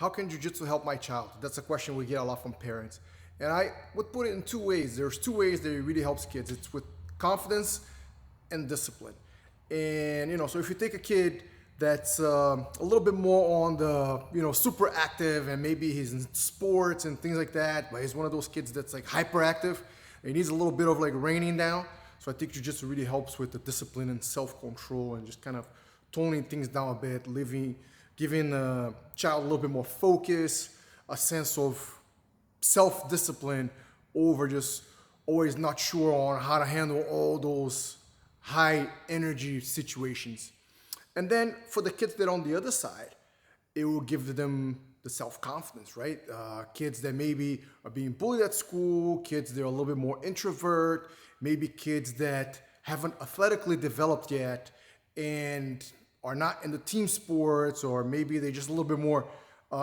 how can jiu-jitsu help my child? That's a question we get a lot from parents. And I would put it in two ways. There's two ways that it really helps kids. It's with confidence and discipline. And, so if you take a kid that's a little bit more on the, super active, and maybe he's in sports and things like that, but he's one of those kids that's like hyperactive, he needs a little bit of like reining down. So I think jiu-jitsu really helps with the discipline and self-control and just kind of toning things down a bit, giving the child a little bit more focus, a sense of self-discipline over just always not sure on how to handle all those high energy situations. And then for the kids that are on the other side, it will give them the self-confidence, right? Kids that maybe are being bullied at school, kids that are a little bit more introvert, maybe kids that haven't athletically developed yet and are not in the team sports, or maybe they're just a little bit more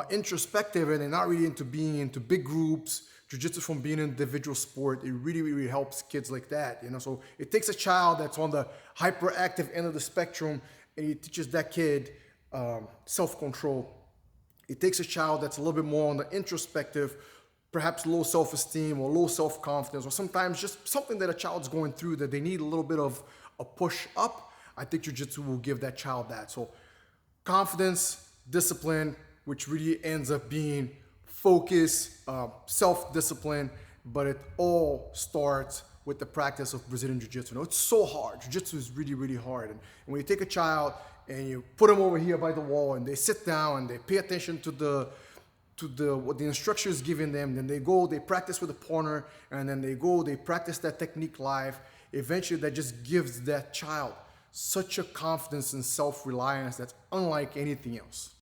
introspective and they're not really into being into big groups. Jiu-jitsu, from being an individual sport, it really, really helps kids like that. So it takes a child that's on the hyperactive end of the spectrum and it teaches that kid self-control. It takes a child that's a little bit more on the introspective, perhaps low self-esteem or low self-confidence, or sometimes just something that a child's going through that they need a little bit of a push up. I think jiu-jitsu will give that child that. So confidence, discipline, which really ends up being focus, self-discipline, but it all starts with the practice of Brazilian Jiu-Jitsu. It's so hard. Jiu-Jitsu is really, really hard. And when you take a child and you put them over here by the wall and they sit down and they pay attention to what the instructor is giving them, then they go, they practice with a partner, and then they practice that technique live. Eventually that just gives that child such a confidence and self-reliance that's unlike anything else.